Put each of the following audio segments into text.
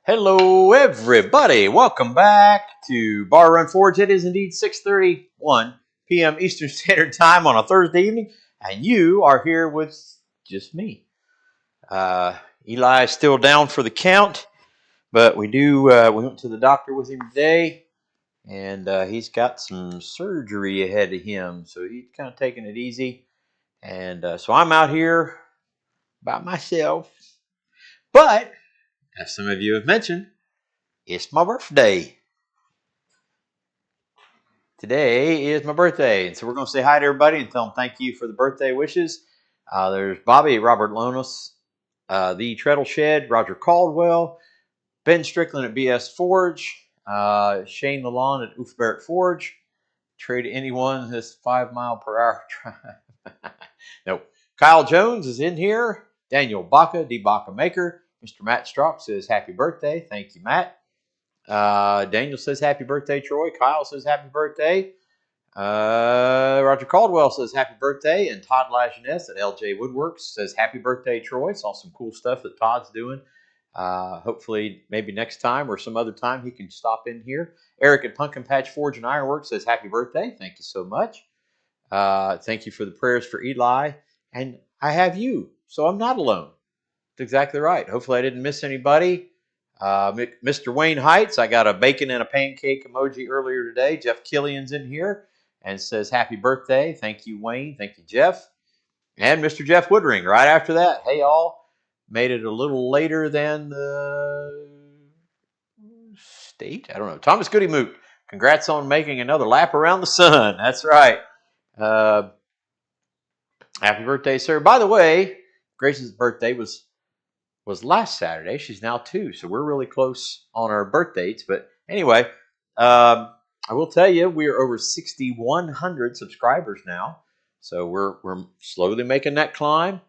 Hello, everybody. Welcome back to Bar Run Forge. It is indeed 6:31 p.m. Eastern Standard Time on a Thursday evening, and you are here with just me. Eli is still down for the count, but we went to the doctor with him today, and he's got some surgery ahead of him, so he's kind of taking it easy. And so I'm out here by myself, but as some of you have mentioned, it's my birthday. Today is my birthday, and so we're going to say hi to everybody and tell them thank you for the birthday wishes. There's Bobby, Robert Lonis, the Treadle Shed, Roger Caldwell, Ben Strickland at BS Forge, Shane Lalonde at Oof Barrett Forge. Trade anyone this 5 mile per hour drive. Nope. Kyle Jones is in here. Daniel Baca, D. Baca Maker. Mr. Matt Strock says happy birthday. Thank you, Matt. Daniel says happy birthday, Troy. Kyle says happy birthday. Roger Caldwell says happy birthday. And Todd Lajeunesse at LJ Woodworks says happy birthday, Troy. Saw some cool stuff that Todd's doing. Hopefully, maybe next time or some other time he can stop in here. Eric at Pumpkin Patch Forge and Ironworks says happy birthday. Thank you so much. Thank you for the prayers for Eli. And I have you, so I'm not alone. That's exactly right. Hopefully I didn't miss anybody. Mr. Wayne Heights, I got a bacon and a pancake emoji earlier today. Jeff Killian's in here and says happy birthday. Thank you, Wayne. Thank you, Jeff. And Mr. Jeff Woodring right after that. Hey, all. Made it a little later than the state. I don't know. Thomas Goody Moot. Congrats on making another lap around the sun. That's right. Happy birthday, sir. By the way, Grace's birthday was last Saturday. She's now 2, so we're really close on our birth dates. But anyway, I will tell you, we are over 6,100 subscribers now. So we're slowly making that climb.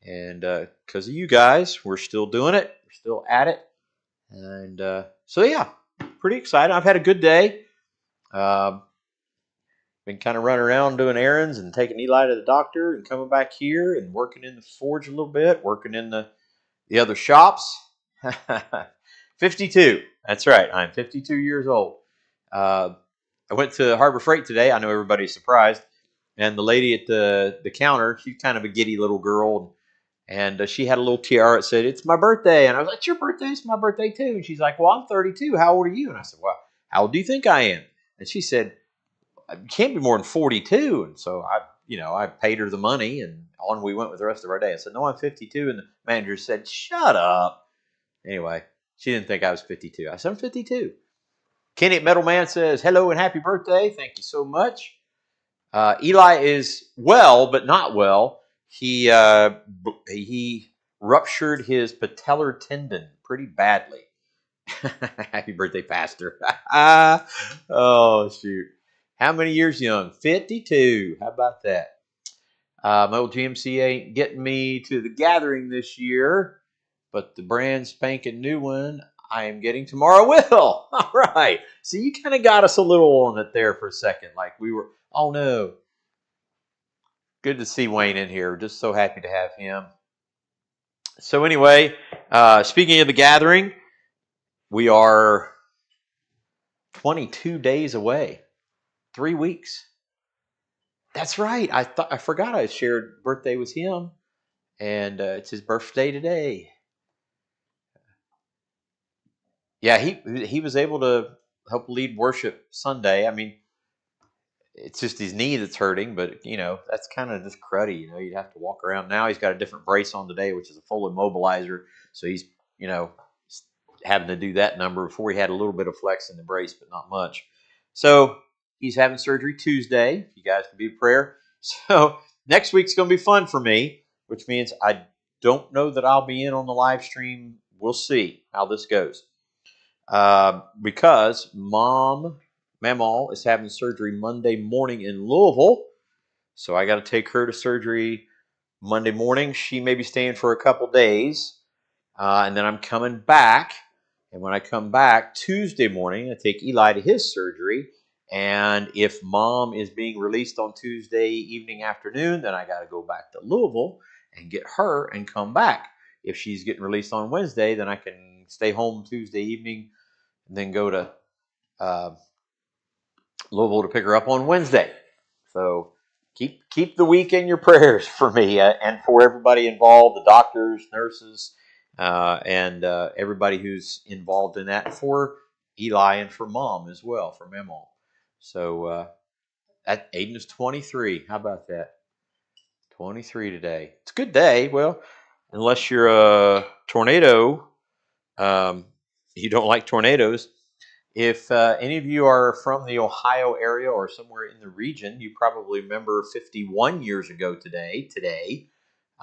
And because of you guys, we're still doing it. We're still at it. And so, yeah, pretty excited. I've had a good day. Been kind of running around doing errands and taking Eli to the doctor and coming back here and working in the forge a little bit, working in the other shops. 52. That's right. I'm 52 years old. I went to Harbor Freight today. I know everybody's surprised. And the lady at the counter, she's kind of a giddy little girl. And she had a little tiara that said, "It's my birthday." And I was like, "It's your birthday? It's my birthday too." And she's like, "Well, I'm 32. How old are you?" And I said, "Well, how old do you think I am?" And she said, "You can't be more than 42. And so I paid her the money, and on we went with the rest of our day. I said, "No, I'm 52. And the manager said, "Shut up." Anyway, she didn't think I was 52. I said, "I'm 52. Kenny at Metal Man says, "Hello and happy birthday." Thank you so much. Eli is well, but not well. He ruptured his patellar tendon pretty badly. Happy birthday, Pastor. Oh, shoot. How many years young? 52. How about that? My old GMC ain't getting me to the gathering this year, but the brand spanking new one I am getting tomorrow will. All right. So you kind of got us a little on it there for a second. Like we were, oh no. Good to see Wayne in here. Just so happy to have him. So anyway, speaking of the gathering, we are 22 days away. 3 weeks. That's right. I forgot I shared birthday with him, and it's his birthday today. Yeah, he was able to help lead worship Sunday. I mean, it's just his knee that's hurting, but that's kind of just cruddy. You'd have to walk around. Now he's got a different brace on today, which is a full immobilizer. So he's having to do that number. Before he had a little bit of flex in the brace, but not much. So he's having surgery Tuesday. You guys can be in prayer. So next week's going to be fun for me, which means I don't know that I'll be in on the live stream. We'll see how this goes. Because Mamaw is having surgery Monday morning in Louisville. So I got to take her to surgery Monday morning. She may be staying for a couple days. And then I'm coming back. And when I come back Tuesday morning, I take Eli to his surgery. And if Mom is being released on Tuesday evening afternoon, then I got to go back to Louisville and get her and come back. If she's getting released on Wednesday, then I can stay home Tuesday evening, and then go to Louisville to pick her up on Wednesday. So keep the week in your prayers for me and for everybody involved, the doctors, nurses, and everybody who's involved in that, for Eli and for Mom as well, for Memo. So Aiden is 23. How about that? 23 today. It's a good day. Well, unless you're a tornado, you don't like tornadoes. If any of you are from the Ohio area or somewhere in the region, you probably remember 51 years ago today.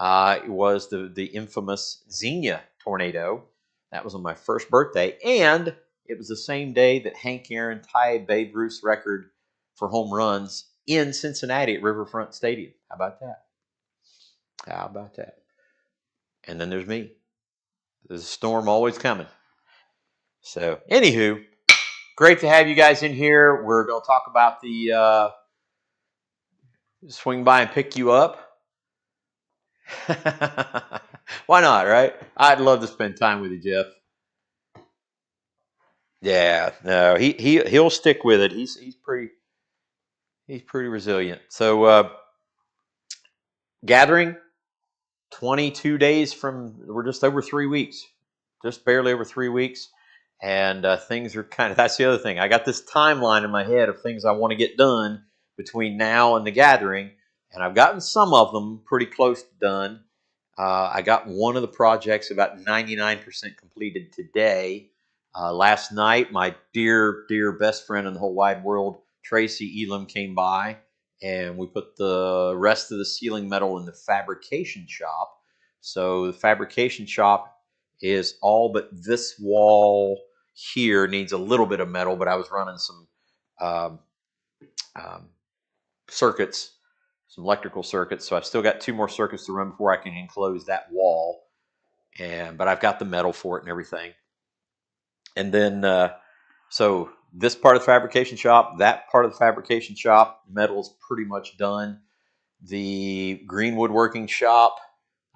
It was the infamous Xenia tornado. That was on my first birthday, and it was the same day that Hank Aaron tied Babe Ruth's record for home runs in Cincinnati at Riverfront Stadium. How about that? How about that? And then there's me. There's a storm always coming. So, anywho, great to have you guys in here. We're going to talk about the swing by and pick you up. Why not, right? I'd love to spend time with you, Jeff. Yeah, no, he'll stick with it. He's pretty resilient. So gathering 22 days from, we're just over 3 weeks, just barely over 3 weeks, and things are kind of, that's the other thing. I got this timeline in my head of things I want to get done between now and the gathering, and I've gotten some of them pretty close to done. I got one of the projects about 99% completed today. Last night, my dear best friend in the whole wide world, Tracy Elam, came by, and we put the rest of the ceiling metal in the fabrication shop. So the fabrication shop is all but this wall here needs a little bit of metal, but I was running some um, circuits, some electrical circuits. So I've still got 2 more circuits to run before I can enclose that wall. But I've got the metal for it and everything. And then, so this part of the fabrication shop, that part of the fabrication shop, metal is pretty much done. The green woodworking shop,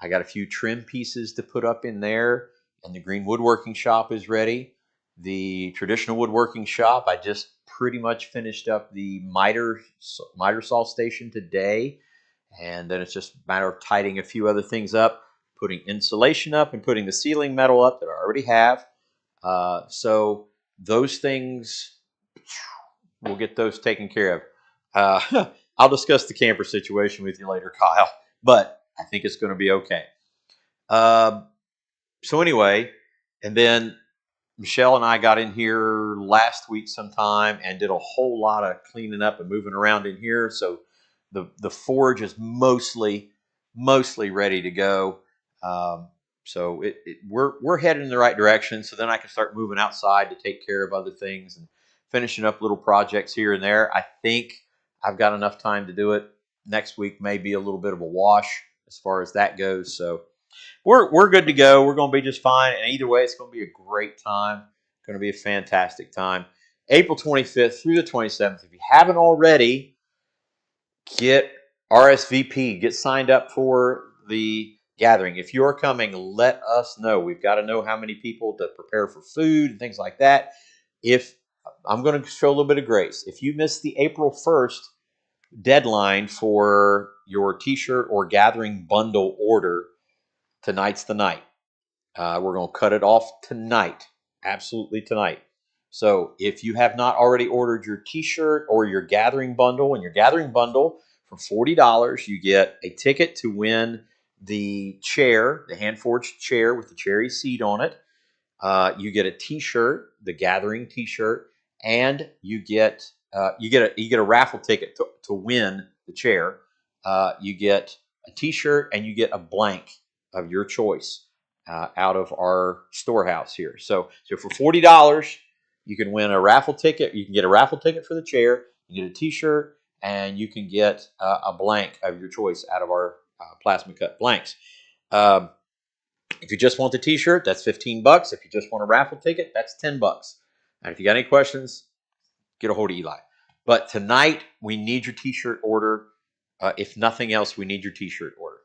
I got a few trim pieces to put up in there, and the green woodworking shop is ready. The traditional woodworking shop, I just pretty much finished up the miter saw station today, and then it's just a matter of tidying a few other things up, putting insulation up, and putting the ceiling metal up that I already have. So those things, we'll get those taken care of. I'll discuss the camper situation with you later, Kyle, but I think it's going to be okay. So anyway, and then Michelle and I got in here last week sometime and did a whole lot of cleaning up and moving around in here. So the forge is mostly ready to go. So we're headed in the right direction. So then I can start moving outside to take care of other things and finishing up little projects here and there. I think I've got enough time to do it. Next week may be a little bit of a wash as far as that goes. So we're good to go. We're going to be just fine. And either way, it's going to be a great time. It's going to be a fantastic time. April 25th through the 27th. If you haven't already, get RSVP. Get signed up for the gathering. If you're coming, let us know. We've got to know how many people to prepare for food and things like that. If I'm going to show a little bit of grace. If you miss the April 1st deadline for your t-shirt or gathering bundle order, tonight's the night. We're going to cut it off tonight. Absolutely tonight. So if you have not already ordered your t-shirt or your gathering bundle, and your gathering bundle for $40, you get a ticket to win the chair, the hand-forged chair with the cherry seat on it. You get a t-shirt, the gathering t-shirt, and you get a raffle ticket to win the chair. You get a t-shirt and you get a blank of your choice out of our storehouse here. So for $40, you can win a raffle ticket. You can get a raffle ticket for the chair. You get a t-shirt, and you can get a blank of your choice out of our plasma cut blanks. If you just want the t-shirt, that's $15. If you just want a raffle ticket, that's $10. And if you got any questions, get a hold of Eli. But tonight, we need your t-shirt order. If nothing else, we need your t-shirt order.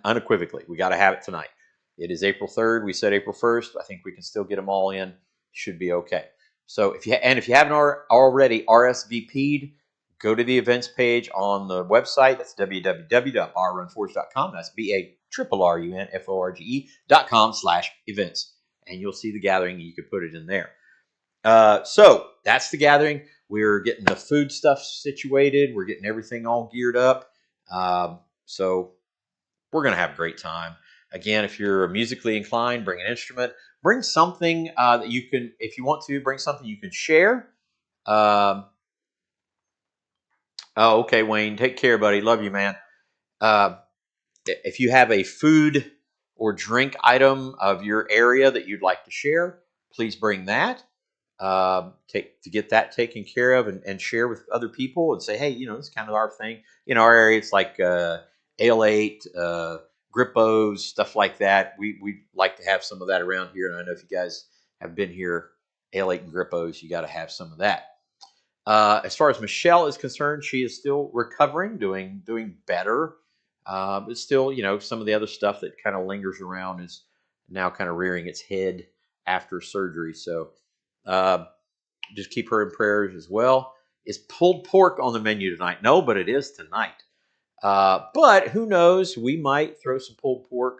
Unequivocally, we got to have it tonight. It is April 3rd. We said April 1st. I think we can still get them all in. Should be okay. So if you haven't already RSVP'd, go to the events page on the website. That's www.barrunforge.com. That's BARRUNFORGE.com/events. And you'll see the gathering. You could put it in there. So that's the gathering. We're getting the food stuff situated. We're getting everything all geared up. So we're going to have a great time. Again, if you're musically inclined, bring an instrument. Bring something that you can, if you want to, bring something you can share. Oh, okay, Wayne. Take care, buddy. Love you, man. If you have a food or drink item of your area that you'd like to share, please bring that. To get that taken care of and share with other people and say, hey, it's kind of our thing. In our area, it's like Ale 8, Grippos, stuff like that. We like to have some of that around here. And I know if you guys have been here, Ale 8 and Grippos, you got to have some of that. As far as Michelle is concerned, she is still recovering, doing better. But still, some of the other stuff that kind of lingers around is now kind of rearing its head after surgery. So just keep her in prayers as well. Is pulled pork on the menu tonight? No, but it is tonight. But who knows? We might throw some pulled pork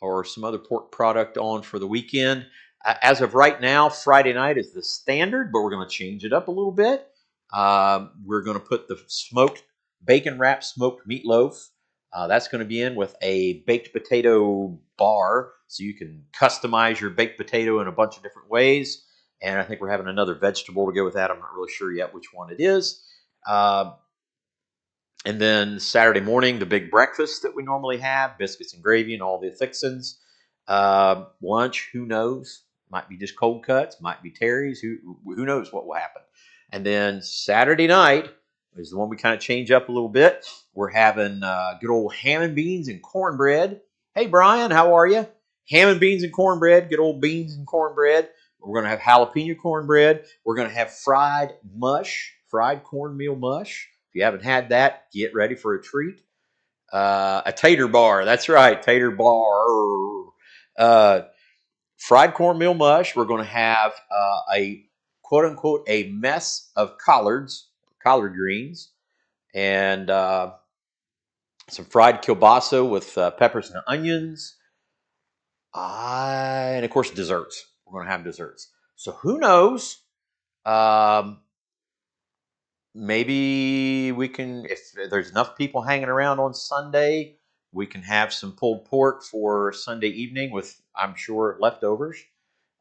or some other pork product on for the weekend. As of right now, Friday night is the standard, but we're going to change it up a little bit. We're going to put the smoked bacon wrapped smoked meatloaf. That's going to be in with a baked potato bar, so you can customize your baked potato in a bunch of different ways. And I think we're having another vegetable to go with that. I'm not really sure yet which one it is. And then Saturday morning, the big breakfast that we normally have, biscuits and gravy and all the fixins. Lunch, who knows? Might be just cold cuts, might be Terry's. Who knows what will happen? And then Saturday night is the one we kind of change up a little bit. We're having good old ham and beans and cornbread. Hey, Brian, how are you? Ham and beans and cornbread, good old beans and cornbread. We're going to have jalapeno cornbread. We're going to have fried cornmeal mush. If you haven't had that, get ready for a treat. A tater bar. That's right, tater bar. Fried cornmeal mush. We're going to have a quote-unquote a mess of collard greens, and some fried kielbasa with peppers and onions. And of course, desserts. We're going to have desserts. So who knows? Maybe we can, if there's enough people hanging around on Sunday, we can have some pulled pork for Sunday evening with, I'm sure, leftovers.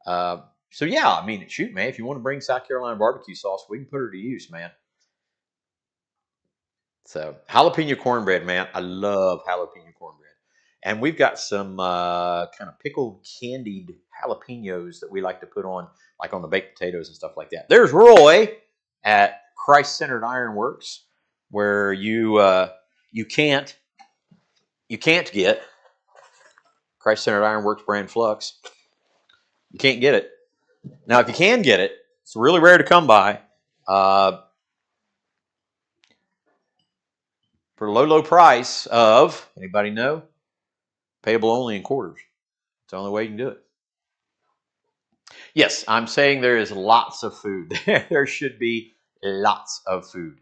So yeah, I mean, shoot, man, if you want to bring South Carolina barbecue sauce, we can put her to use, man. So jalapeno cornbread, man. I love jalapeno cornbread. And we've got some kind of pickled candied jalapenos that we like to put on, like on the baked potatoes and stuff like that. There's Roy at Christ-Centered Ironworks, where you can't get Christ-Centered Ironworks brand flux. You can't get it. Now, if you can get it, it's really rare to come by. For a low price of, anybody know? Payable only in quarters. It's the only way you can do it. Yes, I'm saying there is lots of food. There should be lots of food.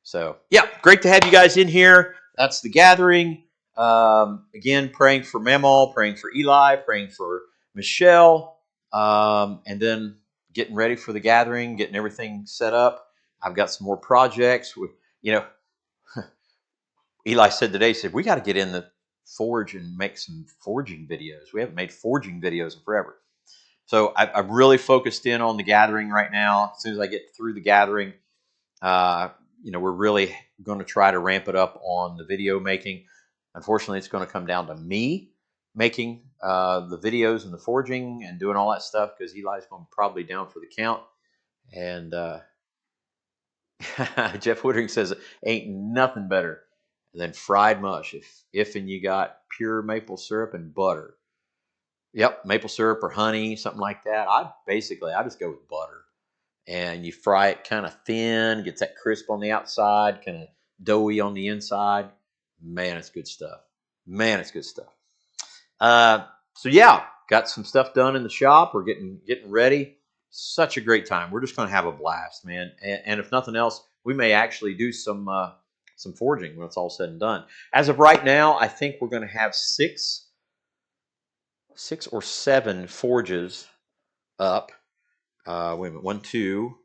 So, yeah, great to have you guys in here. That's the gathering. Again, praying for Mamal, praying for Eli, praying for Michelle, and then getting ready for the gathering, getting everything set up. I've got some more projects. Eli said today, we got to get in the forge and make some forging videos. We haven't made forging videos in forever. So I've really focused in on the gathering right now. As soon as I get through the gathering, we're really going to try to ramp it up on the video making. Unfortunately, it's going to come down to me making the videos and the forging and doing all that stuff, because Eli's going to be probably down for the count. And Jeff Woodring says, ain't nothing better than fried mush if and you got pure maple syrup and butter. Yep, maple syrup or honey, something like that. I just go with butter. And you fry it kind of thin, gets that crisp on the outside, kind of doughy on the inside. Man, it's good stuff. Man, it's good stuff. So yeah, got some stuff done in the shop. We're getting ready. Such a great time. We're just going to have a blast, man. And if nothing else, we may actually do some forging when it's all said and done. As of right now, I think we're going to have six or seven forges up. Wait a minute, one, two,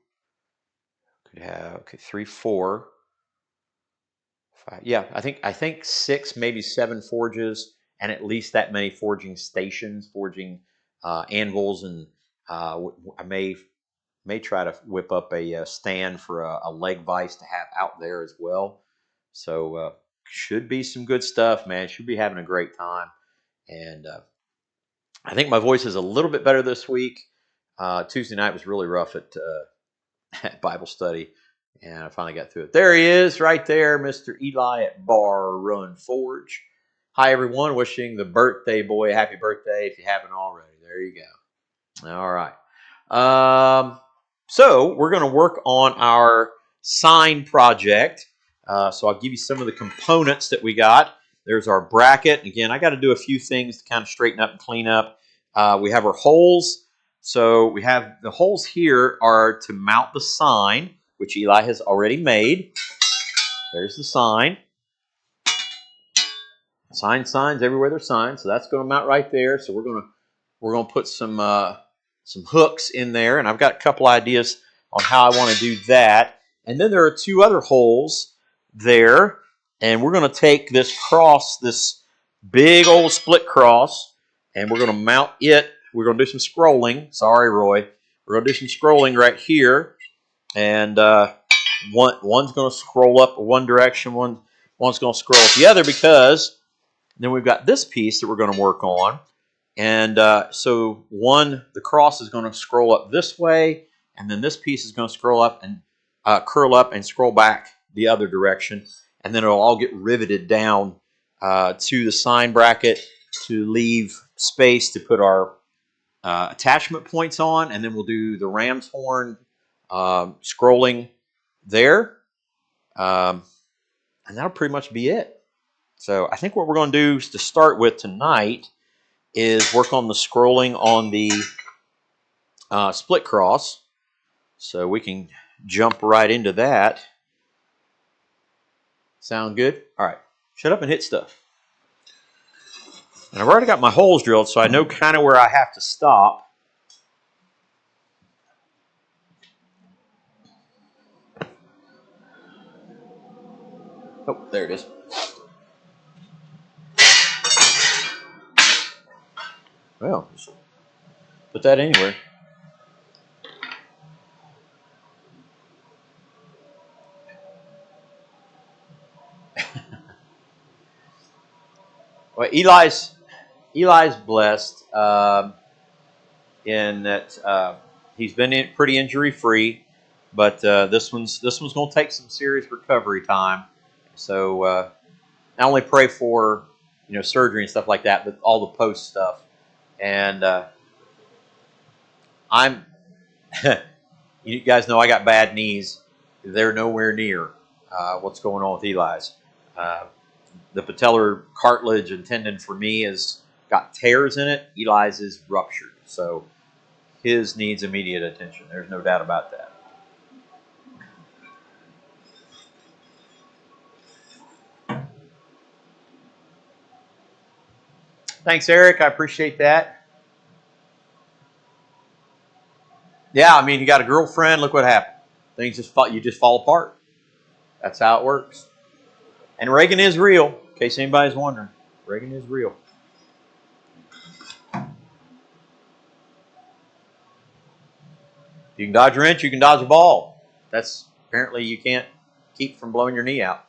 could have okay, three, four, five. Yeah, I think six, maybe seven forges, and at least that many forging stations, forging anvils, and I may try to whip up a stand for a leg vise to have out there as well. So should be some good stuff, man. Should be having a great time, and I think my voice is a little bit better this week. Tuesday night was really rough at Bible study, and I finally got through it. There he is, right there, Mr. Eli at Bar Run Forge. Hi, everyone. Wishing the birthday boy a happy birthday if you haven't already. There you go. All right. So we're going to work on our sign project. So I'll give you some of the components that we got. There's our bracket. Again, I got to do a few things to kind of straighten up and clean up. We have our holes. So we have the holes here are to mount the sign, which Eli has already made. There's the sign. Signs everywhere there's signs. So that's going to mount right there. So we're going to put some hooks in there, and I've got a couple ideas on how I want to do that. And then there are two other holes there, and we're going to take this cross, this big old split cross, and we're going to mount it. We're going to do some scrolling. Sorry, Roy. We're going to do some scrolling right here, and one's going to scroll up one direction, one's going to scroll up the other, because then we've got this piece that we're going to work on. And so the cross is going to scroll up this way, and then this piece is going to scroll up and curl up and scroll back the other direction. And then it'll all get riveted down to the sign bracket to leave space to put our attachment points on. And then we'll do the ram's horn scrolling there. And that'll pretty much be it. So I think what we're going to do to start with tonight is work on the scrolling on the split cross. So we can jump right into that. Sound good? All right. Shut up and hit stuff. And I've already got my holes drilled, so I know kind of where I have to stop. Oh, there it is. Well, just put that anywhere. Well, Eli's blessed in that he's been pretty injury free, but this one's going to take some serious recovery time. So not only pray for surgery and stuff like that, but all the post stuff. And I'm you guys know I got bad knees. They're nowhere near what's going on with Eli's. The patellar cartilage and tendon for me has got tears in it. Eli's is ruptured, so his needs immediate attention. There's no doubt about that. Thanks, Eric. I appreciate that. Yeah, I mean, you got a girlfriend. Look what happened. Things you just fall apart. That's how it works. And Reagan is real, in case anybody's wondering. Reagan is real. You can dodge a wrench, you can dodge a ball. That's apparently you can't keep from blowing your knee out.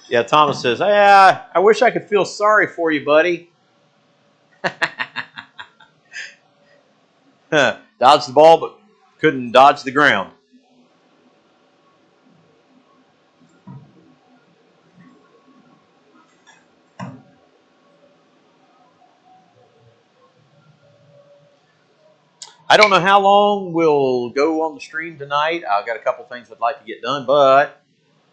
Yeah, Thomas says, I wish I could feel sorry for you, buddy. Dodged the ball, but couldn't dodge the ground. I don't know how long we'll go on the stream tonight. I've got a couple things I'd like to get done, but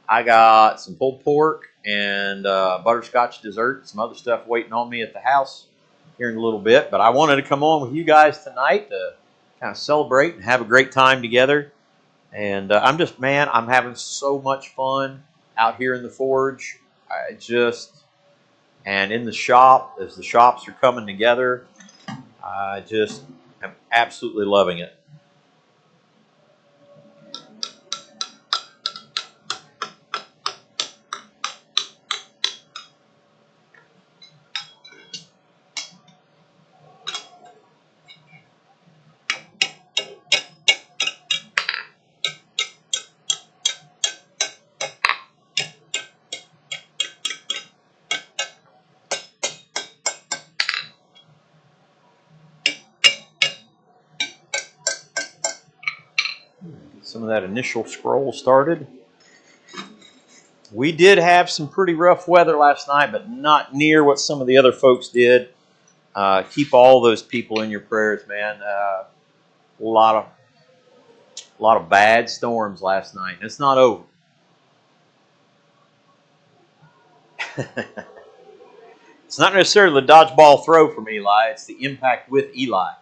I got some pulled pork and butterscotch dessert, some other stuff waiting on me at the house here in a little bit. But I wanted to come on with you guys tonight to kind of celebrate and have a great time together. And I'm having so much fun out here in the forge. And in the shop, as the shops are coming together, I just am absolutely loving it. Some of that initial scroll started. We did have some pretty rough weather last night, but not near what some of the other folks did. Keep all those people in your prayers, man. A lot of bad storms last night. It's not over. It's not necessarily the dodgeball throw from Eli. It's the impact with Eli.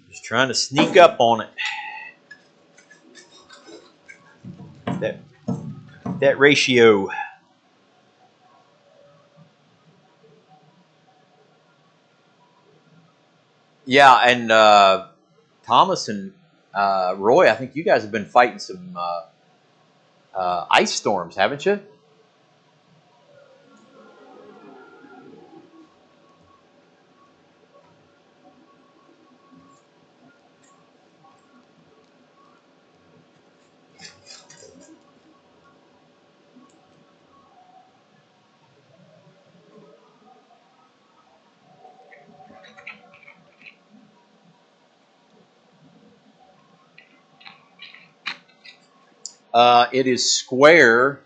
Just trying to sneak up on it. That ratio. Yeah, and Thomas and Roy, I think you guys have been fighting some ice storms, haven't you? It is square.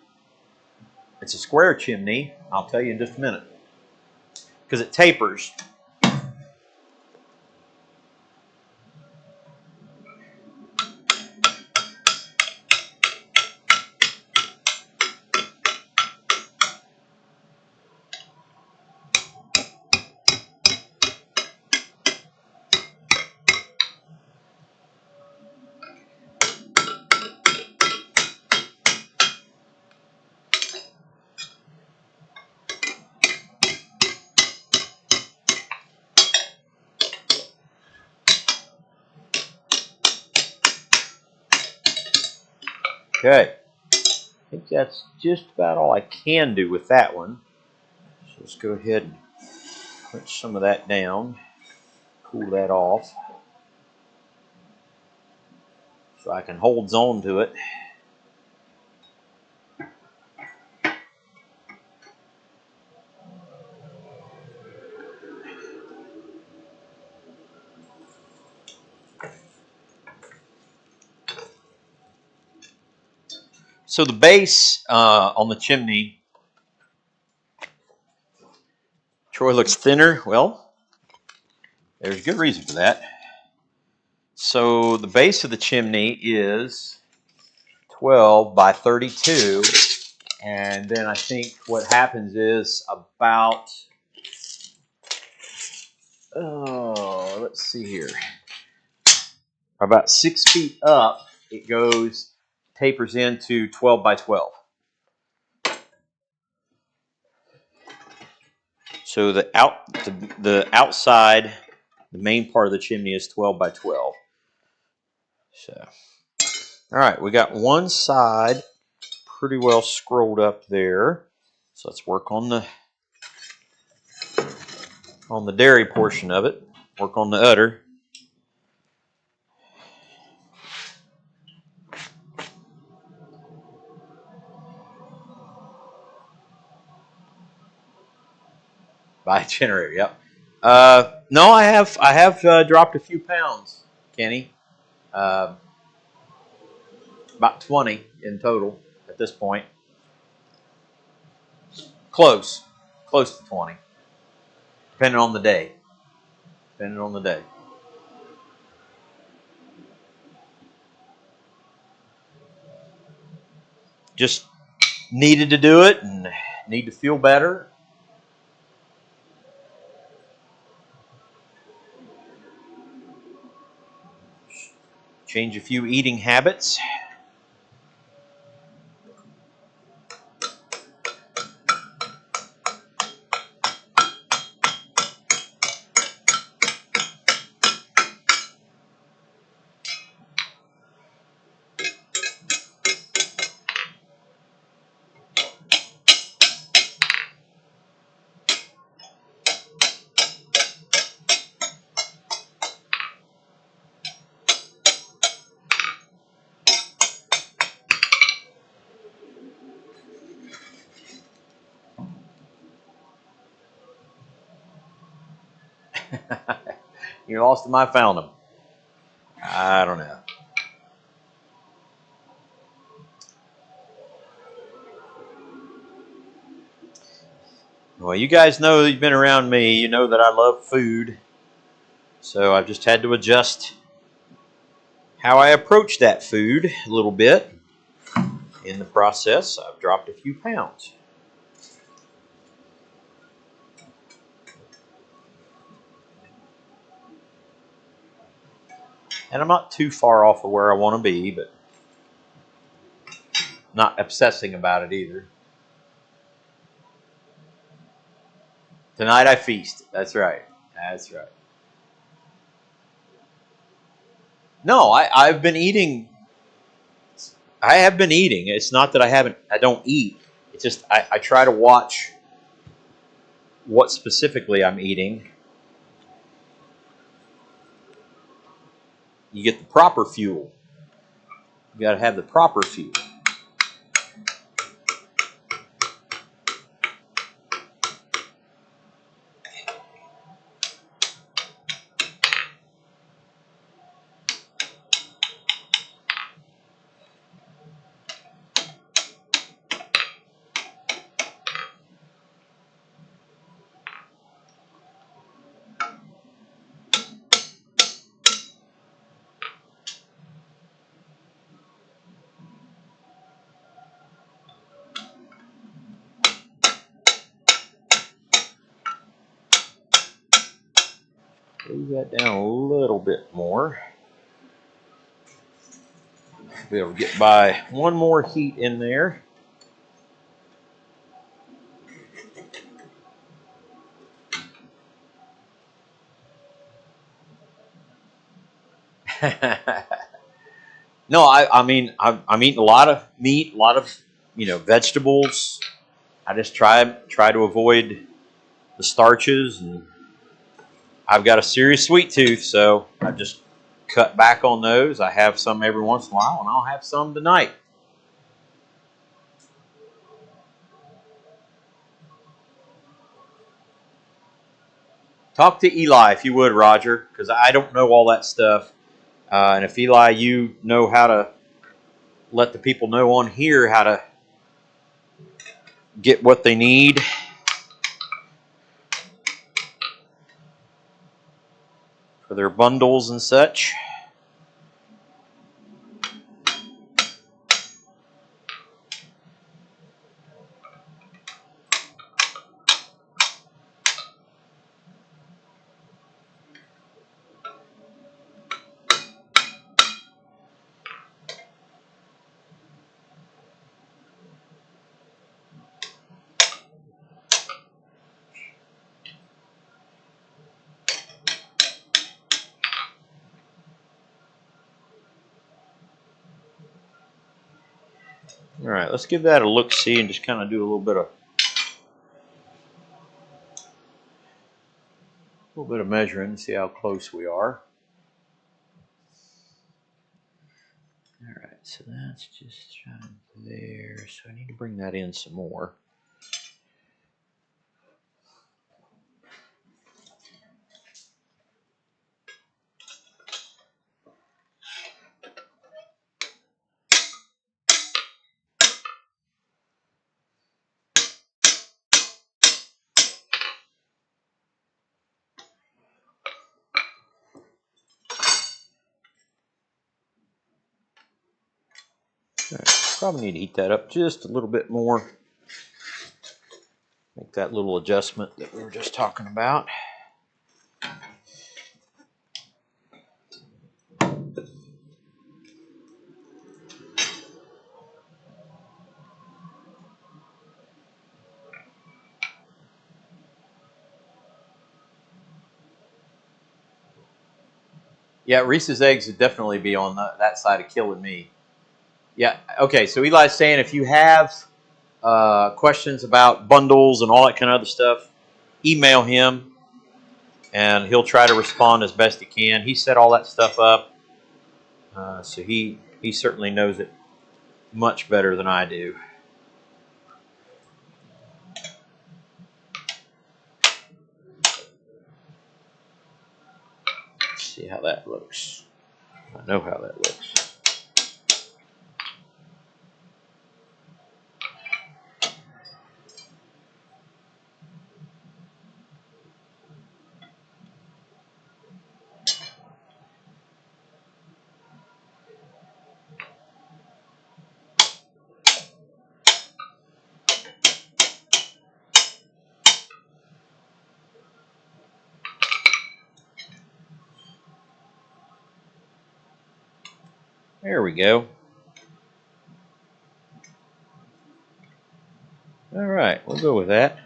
It's a square chimney. I'll tell you in just a minute. Because it tapers. Okay. I think that's just about all I can do with that one. So let's go ahead and put some of that down. Cool that off. So I can hold on to it. So the base on the chimney, Troy looks thinner. Well, there's a good reason for that. So the base of the chimney is 12 by 32. And then I think what happens is let's see here. About 6 feet up, it tapers into 12 by 12. So the outside, the main part of the chimney is 12 by 12. So, all right, we got one side pretty well scrolled up there. So let's work on the on the dairy portion of it. Work on the udder. By a generator, yep. No, I have dropped a few pounds, Kenny. About 20 in total at this point. Close to 20, depending on the day. Just needed to do it and need to feel better. Change a few eating habits. You lost them, I found them. I don't know. Well, you guys know, you've been around me, you know that I love food. So I've just had to adjust how I approach that food a little bit. In the process, I've dropped a few pounds. And I'm not too far off of where I want to be, but not obsessing about it either. Tonight I feast. That's right. That's right. No, I've been eating. I have been eating. It's not that I don't eat. It's just I try to watch what specifically I'm eating. You get the proper fuel. You got to have the proper fuel. Move that down a little bit more. Be able to get by one more heat in there. No, I mean I'm eating a lot of meat, a lot of vegetables. I just try to avoid the starches, and I've got a serious sweet tooth, so I just cut back on those. I have some every once in a while, and I'll have some tonight. Talk to Eli if you would, Roger, because I don't know all that stuff. And if Eli, you know how to let the people know on here how to get what they need. For their bundles and such. All right, let's give that a look-see and just kind of do a little bit of little bit of measuring to see how close we are. All right, so that's just right there. So I need to bring that in some more. All right, probably need to heat that up just a little bit more. Make that little adjustment that we were just talking about. Yeah, Reese's eggs would definitely be on that side of killing me. Yeah, okay, so Eli's saying if you have questions about bundles and all that kind of other stuff, email him and he'll try to respond as best he can. He set all that stuff up, so he certainly knows it much better than I do. Let's see how that looks. I know how that looks. There we go. All right, we'll go with that.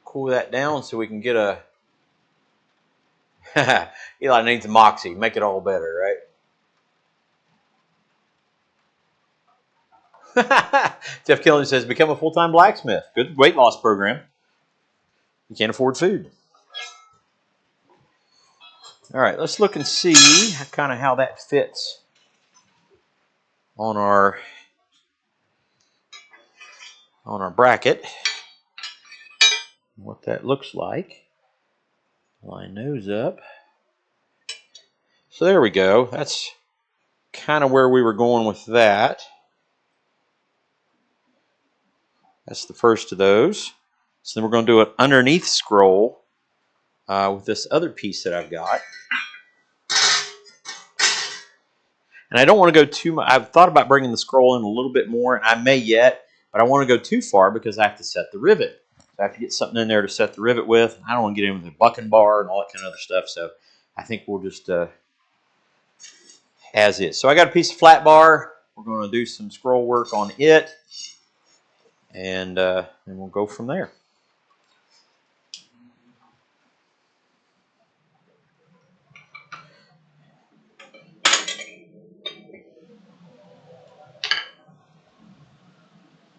Cool that down so we can get a... Eli needs a moxie. Make it all better, right? Jeff Killen says, become a full-time blacksmith. Good weight loss program. You can't afford food. All right, let's look and see kind of how that fits on our bracket. What that looks like. Line those up. So there we go. That's kind of where we were going with that. That's the first of those. So then we're going to do an underneath scroll with this other piece that I've got. And I don't want to go too much. I've thought about bringing the scroll in a little bit more, and I may yet, but I want to go too far because I have to set the rivet. So I have to get something in there to set the rivet with. I don't want to get in with the bucking bar and all that kind of other stuff. So I think we'll just as is. So I got a piece of flat bar. We're going to do some scroll work on it, and we'll go from there.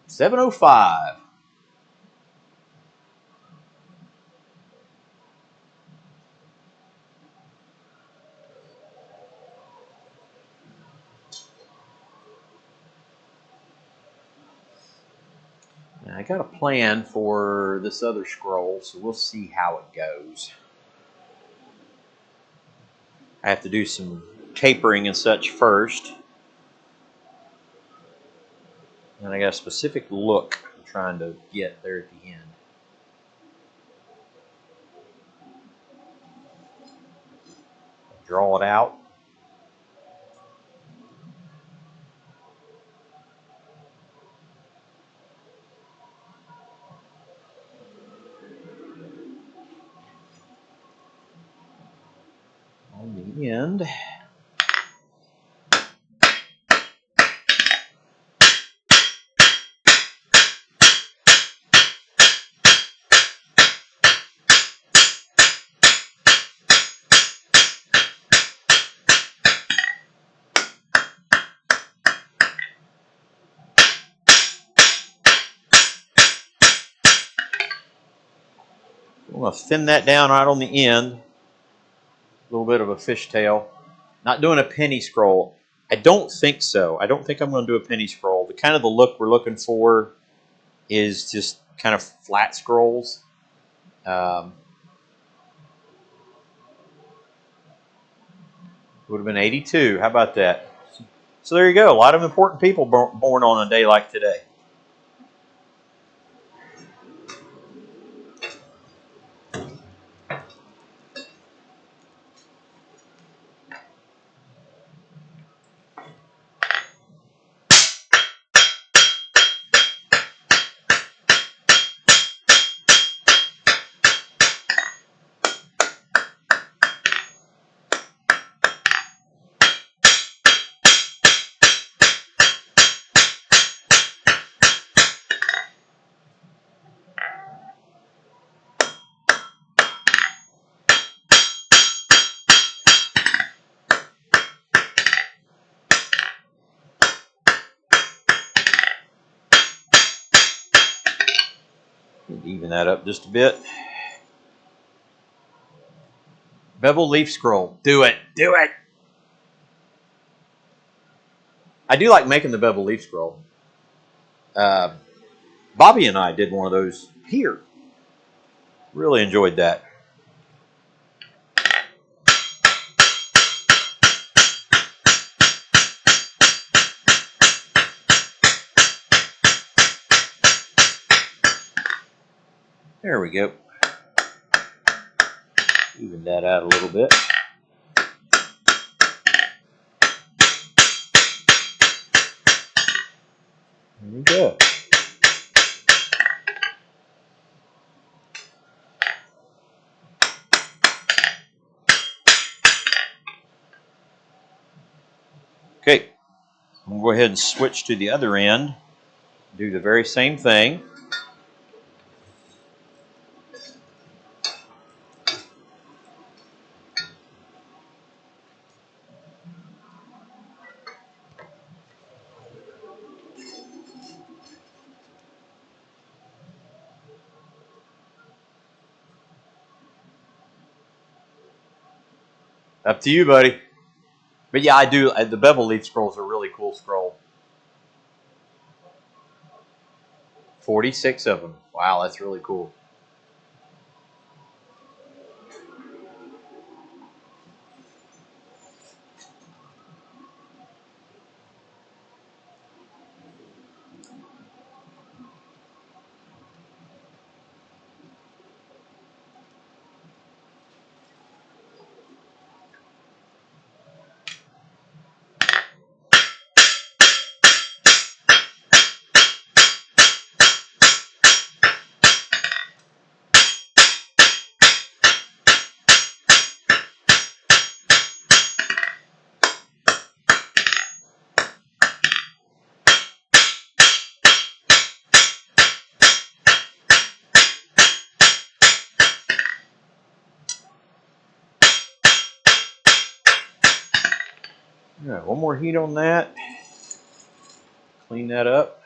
$7:05. Now, I got a plan for this other scroll, so we'll see how it goes. I have to do some tapering and such first. And I got a specific look I'm trying to get there at the end. Draw it out. on the end. I'm going to thin that down right on the end. A little bit of a fishtail. Not doing a penny scroll. I don't think so. I don't think I'm going to do a penny scroll. The kind of the look we're looking for is just kind of flat scrolls. Would have been 82. How about that? So there you go. A lot of important people born on a day like today. Even that up just a bit. Bevel leaf scroll. Do it. Do it. I do like making the bevel leaf scroll. Bobby and I did one of those here. Really enjoyed that. There we go. Even that out a little bit. There we go. Okay, I'm going to go ahead and switch to the other end. Do the very same thing. Up to you, buddy. But yeah, I do. The bevel leaf scrolls are a really cool scroll. 46 of them. Wow, that's really cool. All right, one more heat on that. Clean that up.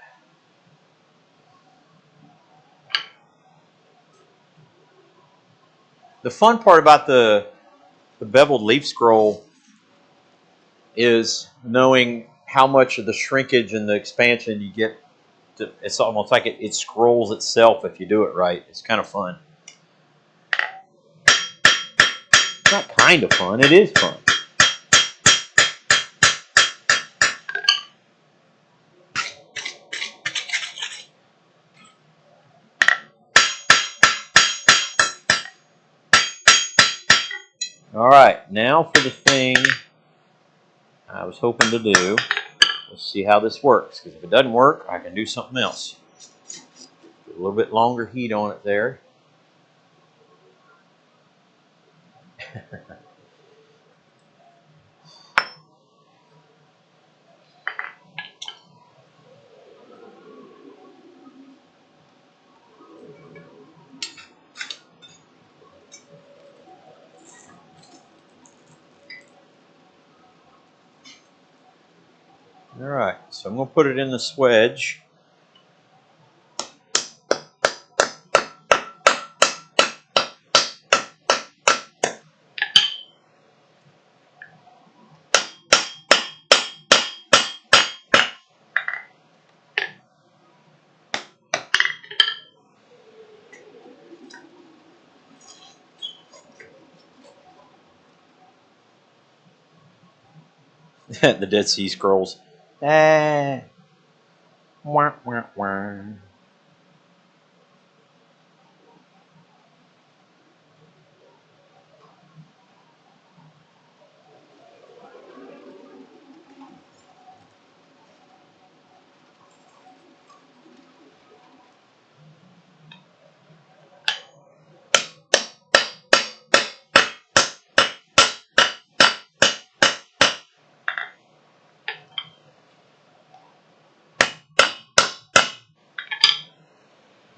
The fun part about the beveled leaf scroll is knowing how much of the shrinkage and the expansion you get. It's almost like it scrolls itself if you do it right. It's kind of fun. It's not kind of fun. It is fun. All right, now for the thing I was hoping to do. Let's see how this works, because if it doesn't work, I can do something else. Put a little bit longer heat on it there. All right, so I'm going to put it in the swedge. The Dead Sea Scrolls. Wah, wah, wah.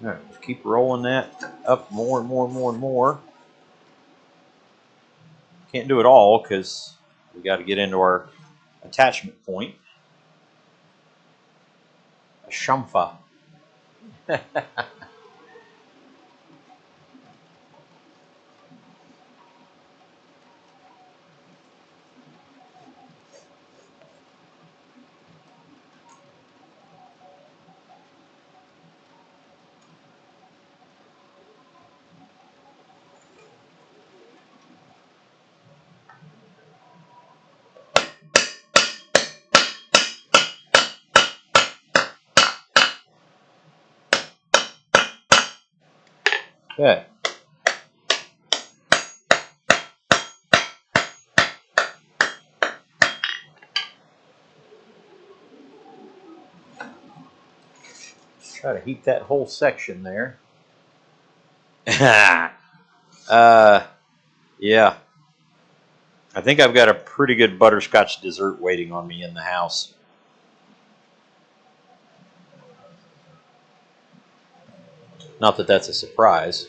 All right, just keep rolling that up more and more and more and more. Can't do it all because we got to get into our attachment point. A chamfer. Okay. Try to heat that whole section there. Yeah. I think I've got a pretty good butterscotch dessert waiting on me in the house. Not that that's a surprise.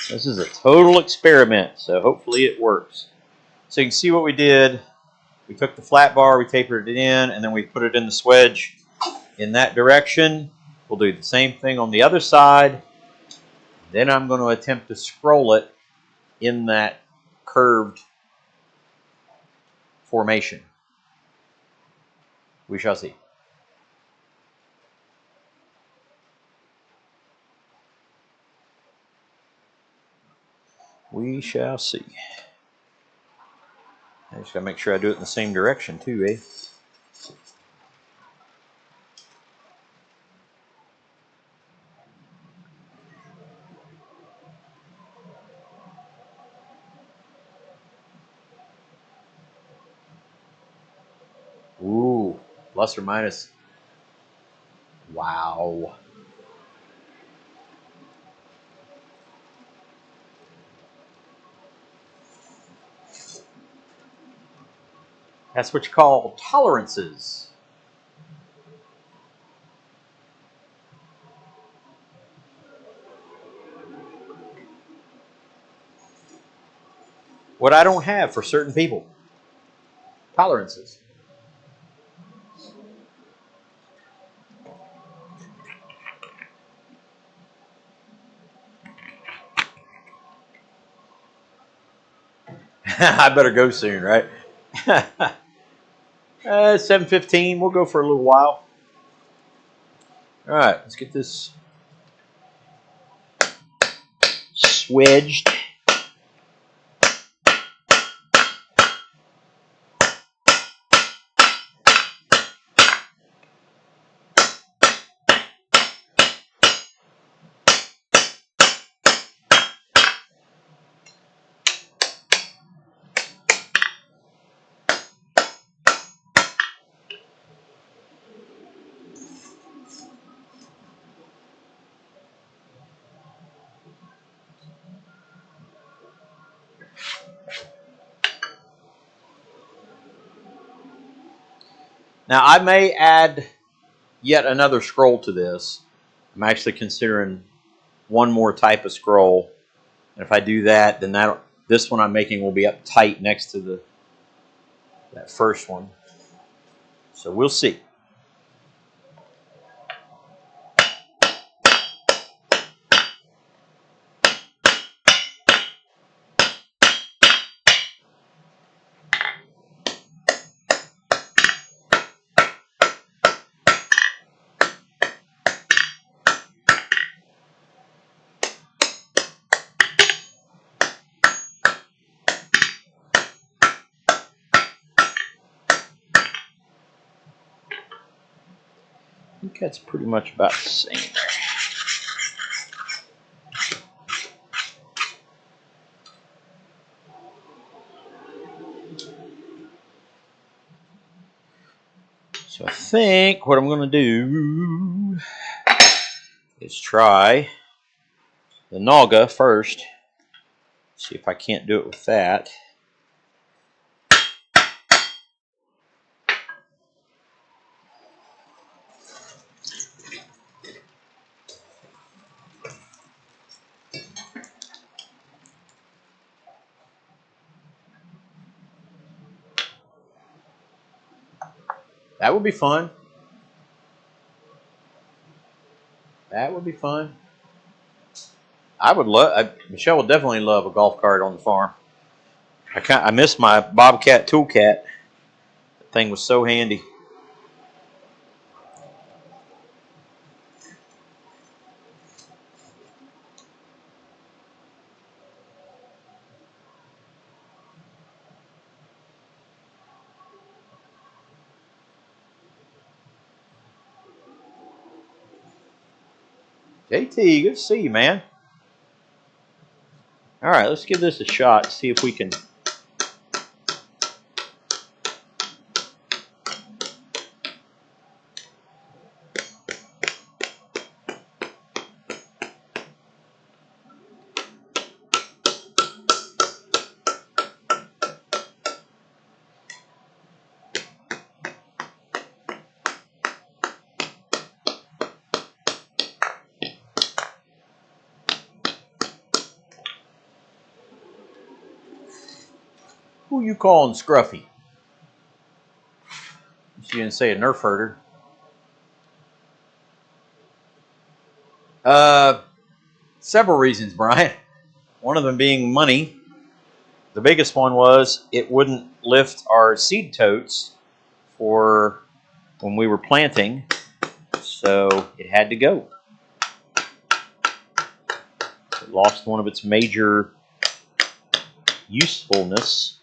This is a total experiment, so hopefully it works. So you can see what we did. We took the flat bar, we tapered it in, and then we put it in the swedge in that direction. We'll do the same thing on the other side. Then I'm going to attempt to scroll it in that curved formation. We shall see. We shall see. I just got to make sure I do it in the same direction too, eh? Ooh, plus or minus. Wow. That's what you call tolerances. What I don't have for certain people. Tolerances. I better go soon, right? 7:15. We'll go for a little while. All right, let's get this swedged. Now I may add yet another scroll to this. I'm actually considering one more type of scroll. And if I do that, then this one I'm making will be up tight next to that first one. So we'll see. I think that's pretty much about the same. So I think what I'm going to do is try the Naga first. See if I can't do it with that. That would be fun. That would be fun. Michelle would definitely love a golf cart on the farm. I miss my Bobcat Toolcat. That thing was so handy. JT, good to see you, man. All right, let's give this a shot. See if we can. Who you calling Scruffy? She didn't say a Nerf herder. Several reasons, Brian. One of them being money. The biggest one was it wouldn't lift our seed totes for when we were planting, so it had to go. It lost one of its major usefulness.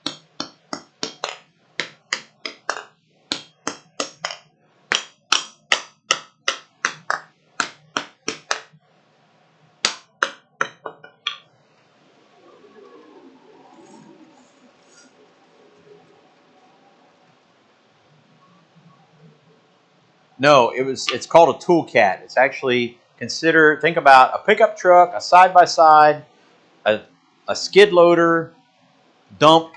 No, it's called a Toolcat. It's actually think about a pickup truck, a side-by-side, a skid loader, dump,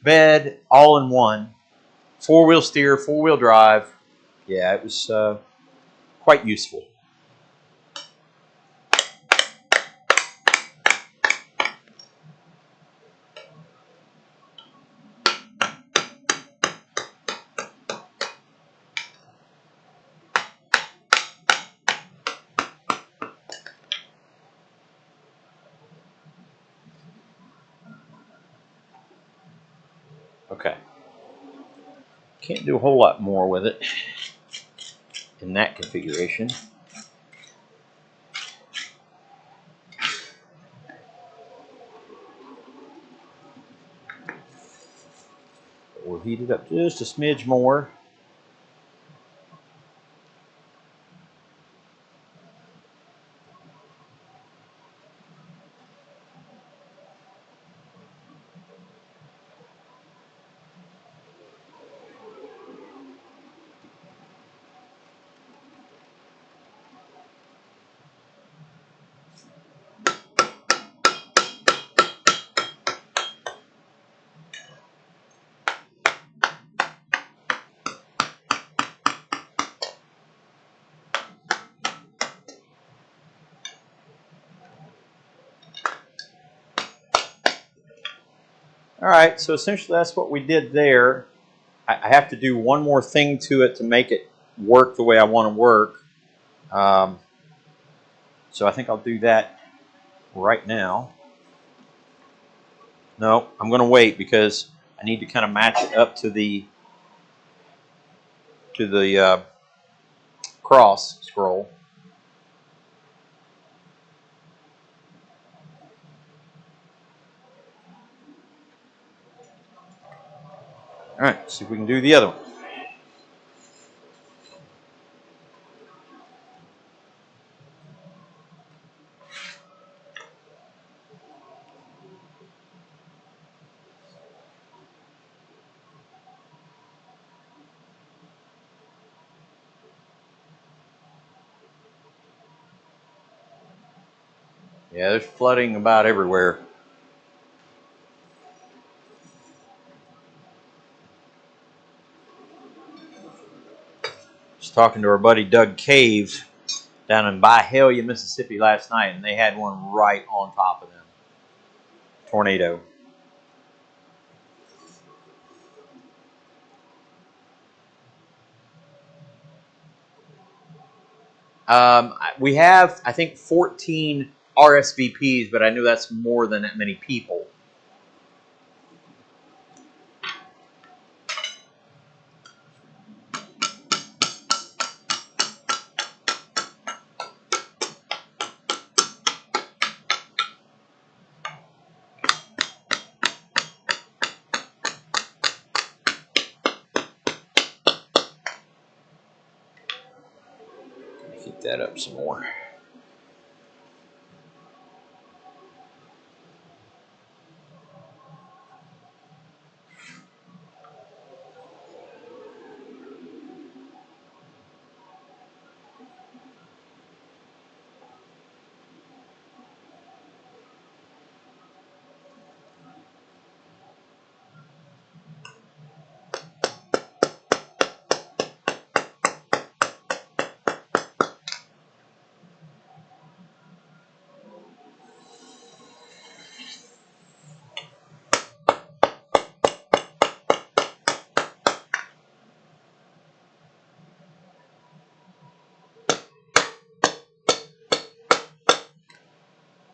bed, all in one. Four-wheel steer, four-wheel drive. Yeah, it was quite useful. Okay. Can't do a whole lot more with it in that configuration. We'll heat it up just a smidge more. All right, so essentially that's what we did there. I have to do one more thing to it to make it work the way I want to work. So I think I'll do that right now. No, I'm going to wait because I need to kind of match it up to the cross scroll. All right, see if we can do the other one. Yeah, there's flooding about everywhere. Just talking to our buddy Doug Caves down in Byhalia, Mississippi last night, and they had one right on top of them. Tornado. We have, I think, 14 RSVPs, but I know that's more than that many people. Heat that up some more.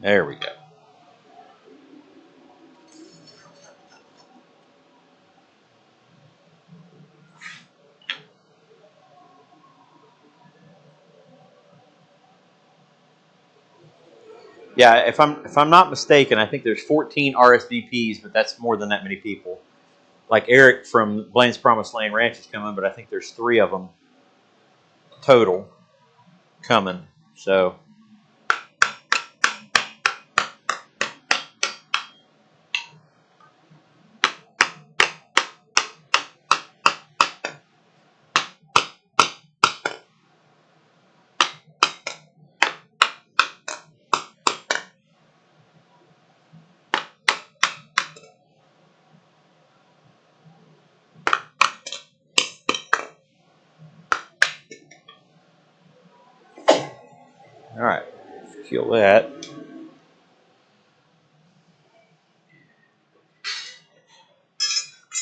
There we go. Yeah, if I'm not mistaken, I think there's 14 RSVPs, but that's more than that many people. Like Eric from Blaine's Promised Land Ranch is coming, but I think there's 3 of them total coming. So all right, kill that.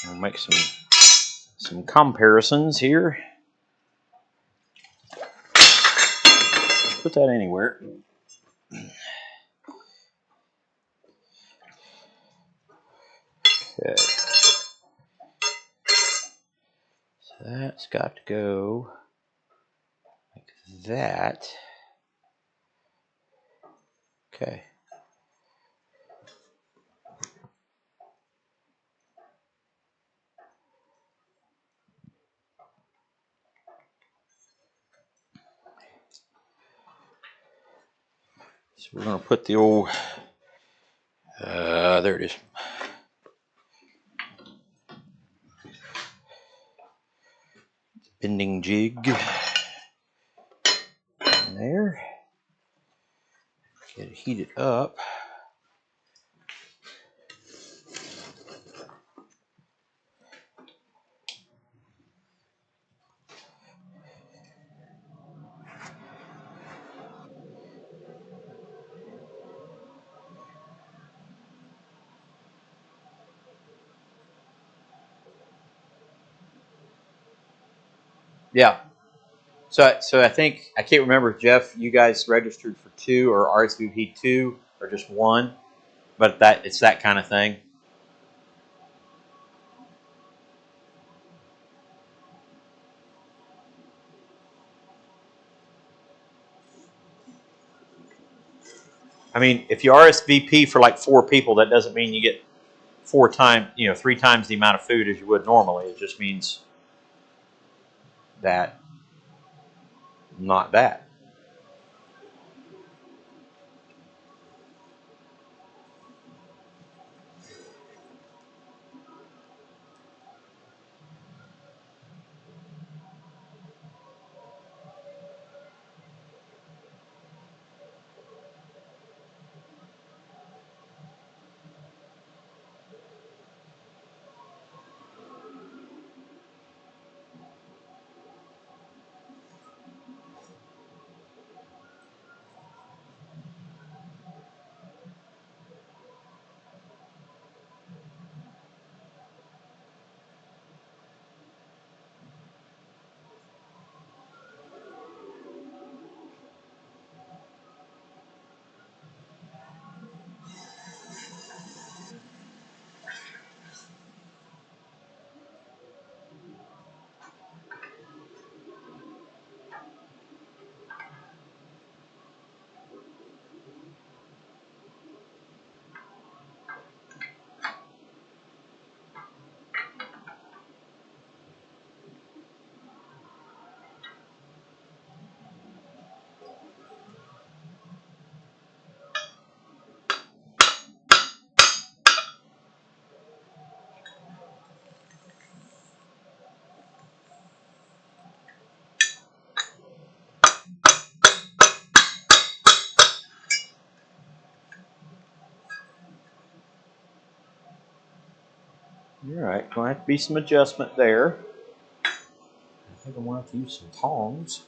We'll make some comparisons here. Put that anywhere. Okay. So that's got to go like that. Okay. So we're going to put the old, there it is. Bending jig in there. Get it heated up. Yeah. So I think I can't remember if Jeff, you guys registered for two or RSVP two or just one, but that it's that kind of thing. I mean, if you RSVP for like four people, that doesn't mean you get three times the amount of food as you would normally. It just means that not that. All right, going to have to be some adjustment there. I think I'm going to have to use some tongs.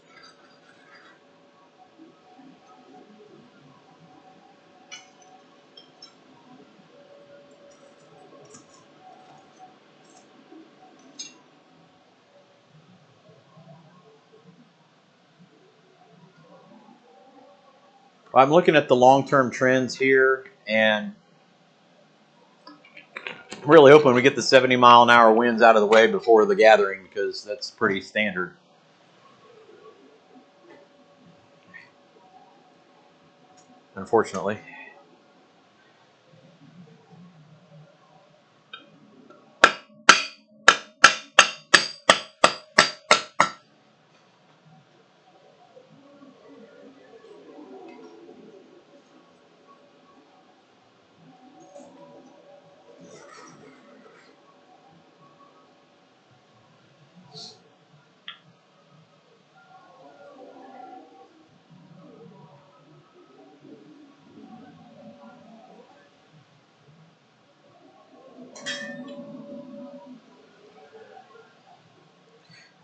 Well, I'm looking at the long-term trends here, and I'm really hoping we get the 70-mile-an-hour winds out of the way before the gathering because that's pretty standard, unfortunately.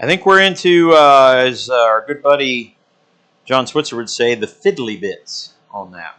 I think we're into, as our good buddy John Switzer would say, the fiddly bits on that.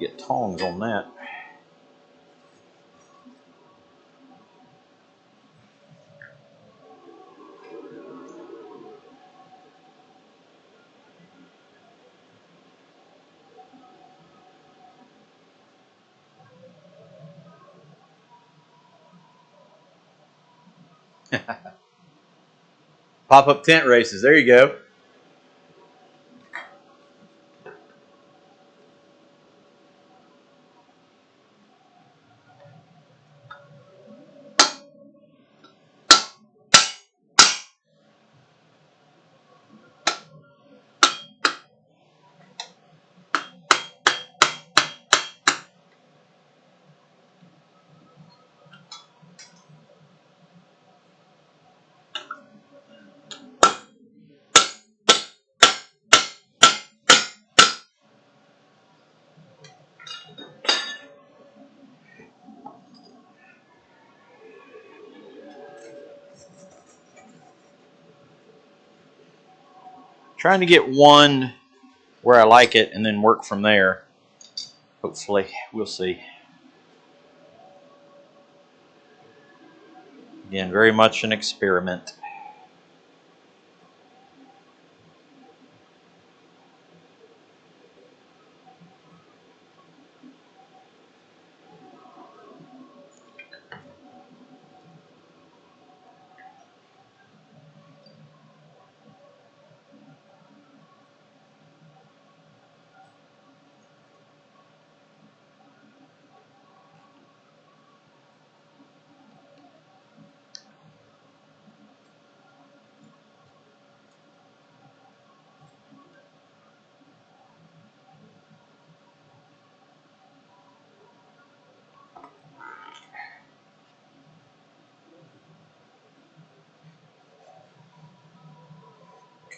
Get tongs on that. Pop-up tent races. There you go. Trying to get one where I like it and then work from there. Hopefully, we'll see. Again, very much an experiment.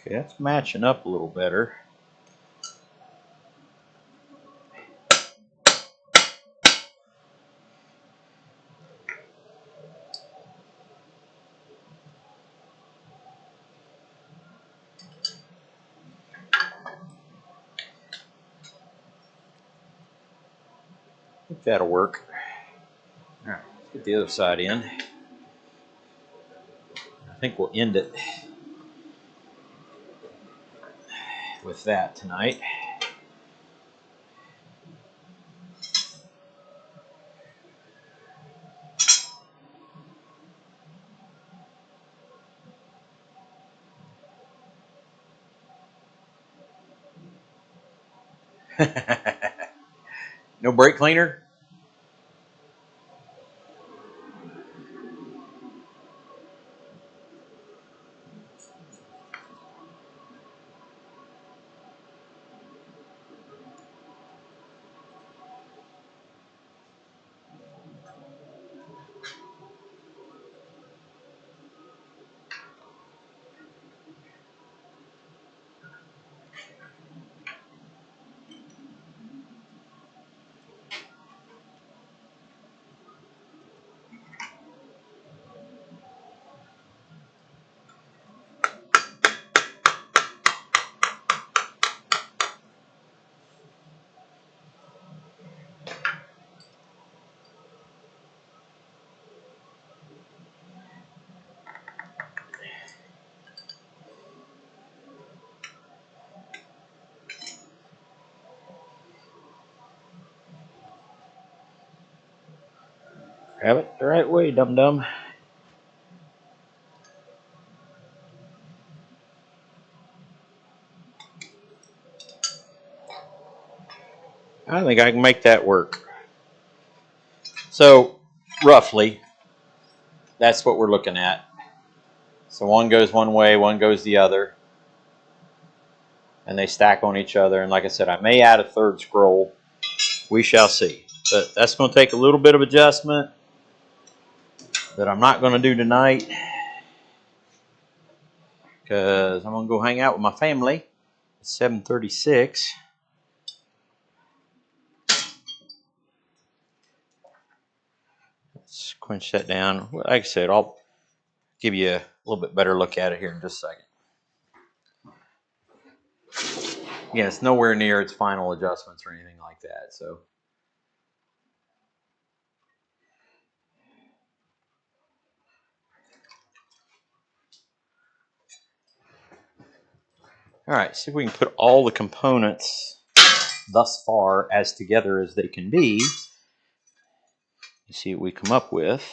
Okay, that's matching up a little better. I think that'll work. All right, let's get the other side in. I think we'll end it with that tonight. No brake cleaner? Grab it the right way, dum-dum. I think I can make that work. So, roughly, that's what we're looking at. So one goes one way, one goes the other. And they stack on each other. And like I said, I may add a third scroll. We shall see. But that's going to take a little bit of adjustment that I'm not going to do tonight. Because I'm going to go hang out with my family. It's 7:36. Let's quench that down. Like I said, I'll give you a little bit better look at it here in just a second. Again, it's nowhere near its final adjustments or anything like that. So. All right, see if we can put all the components thus far as together as they can be. See what we come up with.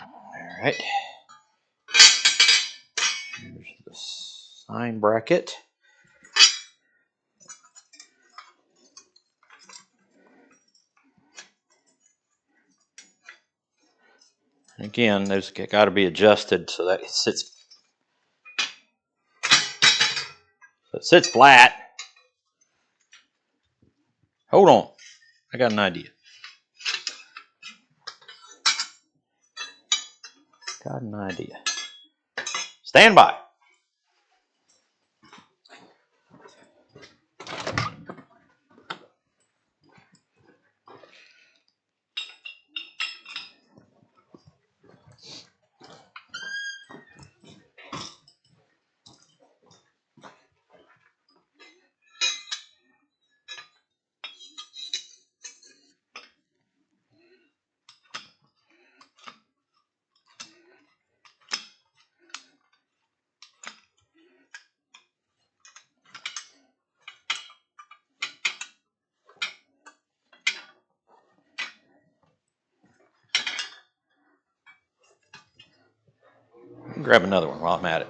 All right. Here's the sign bracket. Again, those got to be adjusted so that it sits flat. Hold on, I got an idea. Stand by. Grab another one while I'm at it.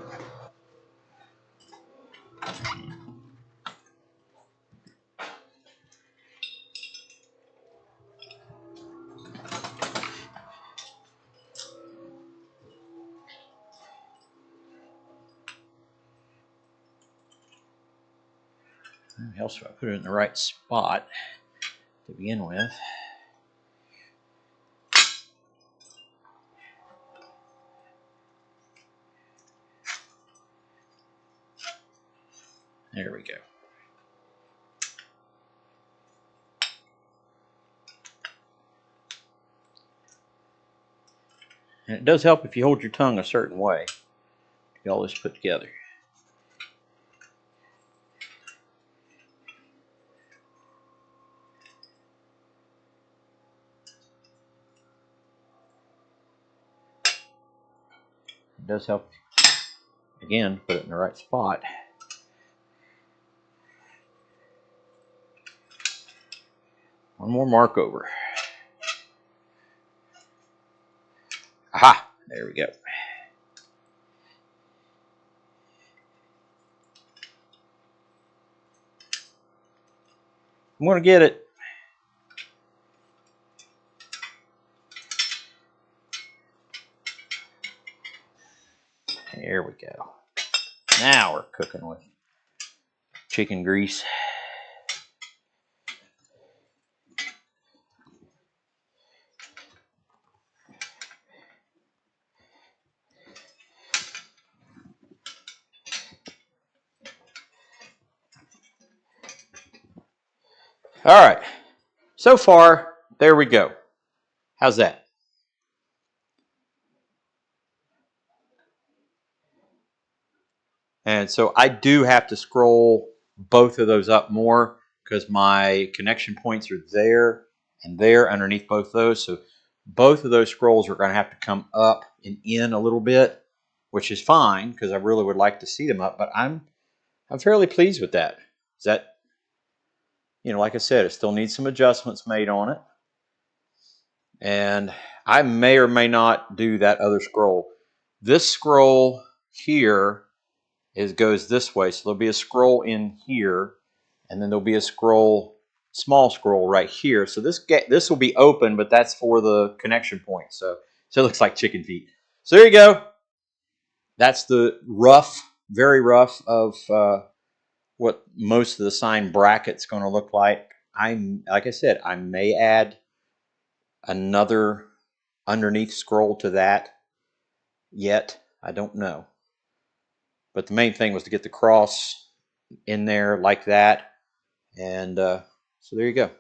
It helps if I put it in the right spot to begin with. There we go. And it does help if you hold your tongue a certain way. You all this put together. It does help, again, put it in the right spot. One more mark over. Aha! There we go. I'm going to get it. There we go. Now we're cooking with chicken grease. All right. So far, there we go. How's that? And so I do have to scroll both of those up more because my connection points are there and there underneath both those. So both of those scrolls are going to have to come up and in a little bit, which is fine because I really would like to see them up. But I'm fairly pleased with that. Is that, like I said, it still needs some adjustments made on it. And I may or may not do that other scroll. This scroll here goes this way. So there'll be a scroll in here, and then there'll be a small scroll right here. So this will be open, but that's for the connection point. So it looks like chicken feet. So there you go. That's the very rough of what most of the sign bracket's going to look like. Like I said, I may add another underneath scroll to that yet. I don't know. But the main thing was to get the cross in there like that. And so there you go.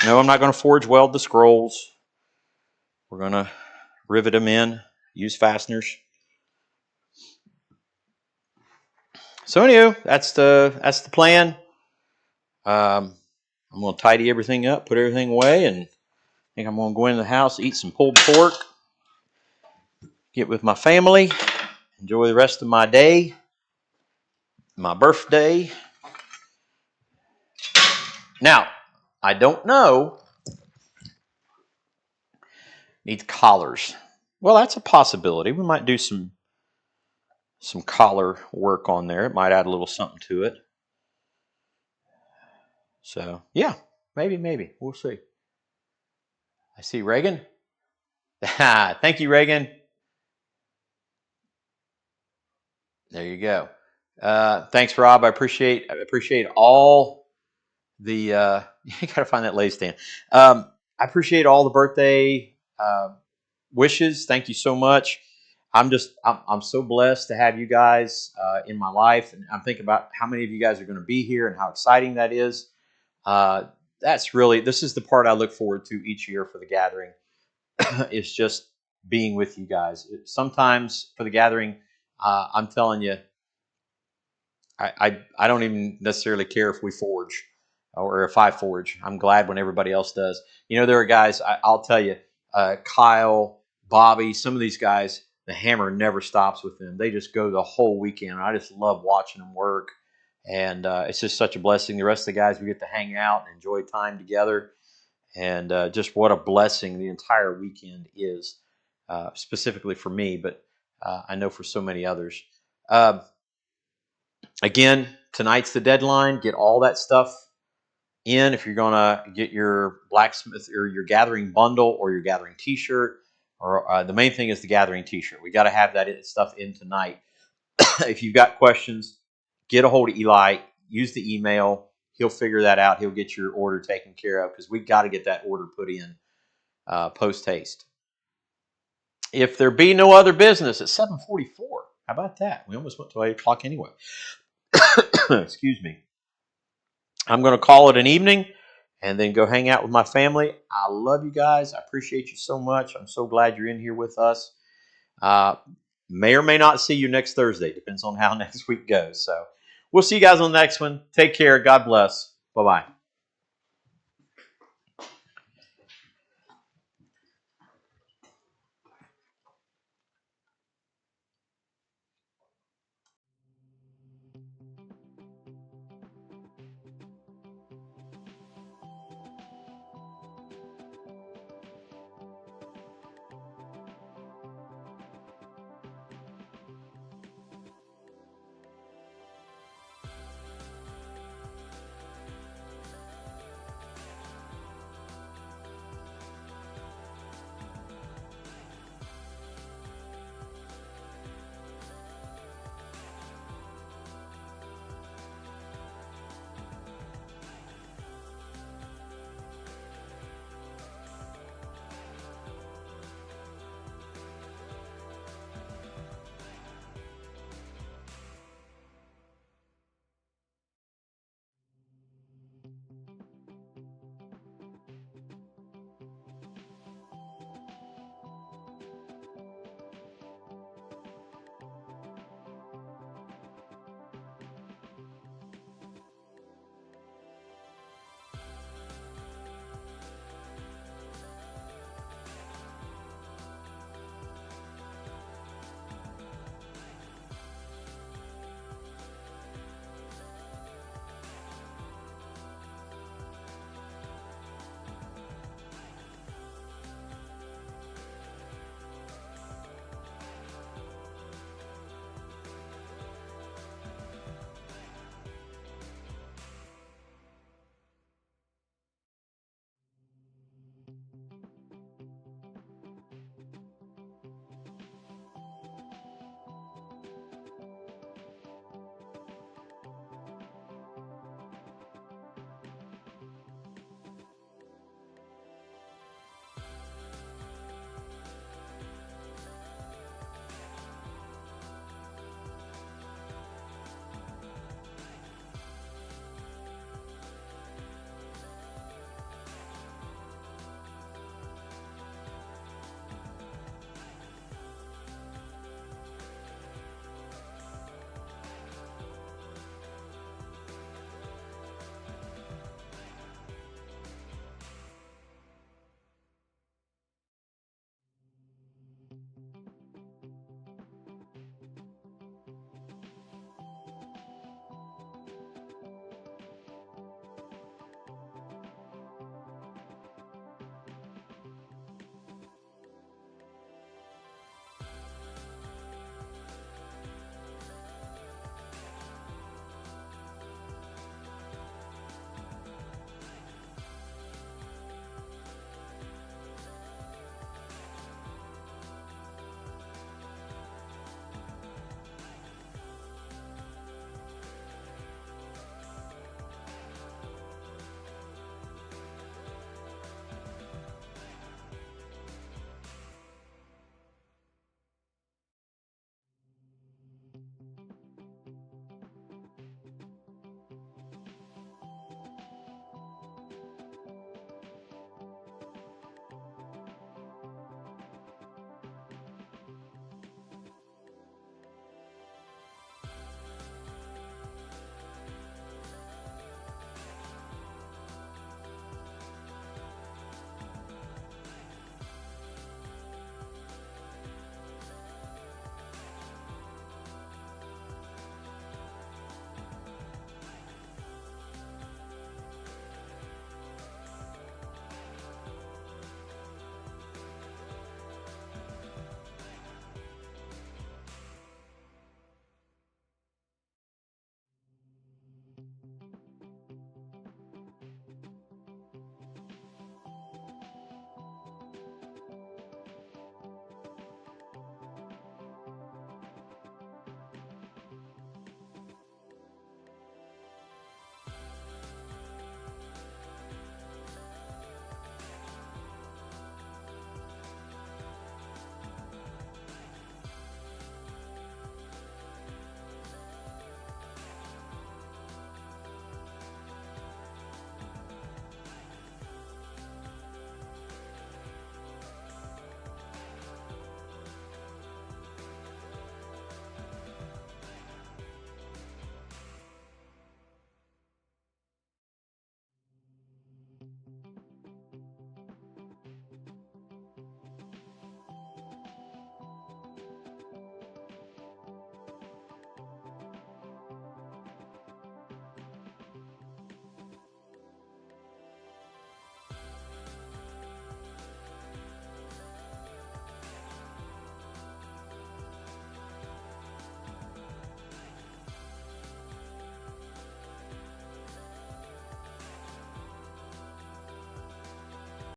No, I'm not going to forge weld the scrolls. We're going to rivet them in, use fasteners. So anyway, that's the plan. I'm going to tidy everything up, put everything away, and I think I'm going to go into the house, eat some pulled pork, get with my family, enjoy the rest of my day, my birthday. Now, I don't know. Needs collars. Well, that's a possibility. We might do some collar work on there. It might add a little something to it. So, yeah, maybe. We'll see. I see Reagan. Thank you, Reagan. There you go. Thanks, Rob. I appreciate all the. You got to find that lay stand. I appreciate all the birthday wishes. Thank you so much. I'm so blessed to have you guys in my life, and I'm thinking about how many of you guys are going to be here and how exciting that is. This is the part I look forward to each year for the gathering. Is just being with you guys. Sometimes for the gathering, I'm telling you, I don't even necessarily care if we forge or if I forge. I'm glad when everybody else does. You know, there are guys, I'll tell you, Kyle, Bobby, some of these guys, the hammer never stops with them. They just go the whole weekend. I just love watching them work. And it's just such a blessing. The rest of the guys, we get to hang out and enjoy time together. And just what a blessing the entire weekend is, specifically for me, but I know for so many others. Again, tonight's the deadline. Get all that stuff in if you're going to get your blacksmith or your gathering bundle or your gathering t-shirt. Or the main thing is the gathering t-shirt. We got to have that stuff in tonight. If you've got questions, get a hold of Eli. Use the email. He'll figure that out. He'll get your order taken care of because we got to get that order put in post haste. If there be no other business at 7:44, how about that? We almost went to 8 o'clock anyway. Excuse me. I'm going to call it an evening and then go hang out with my family. I love you guys. I appreciate you so much. I'm so glad you're in here with us. May or may not see you next Thursday. Depends on how next week goes. So we'll see you guys on the next one. Take care. God bless. Bye-bye.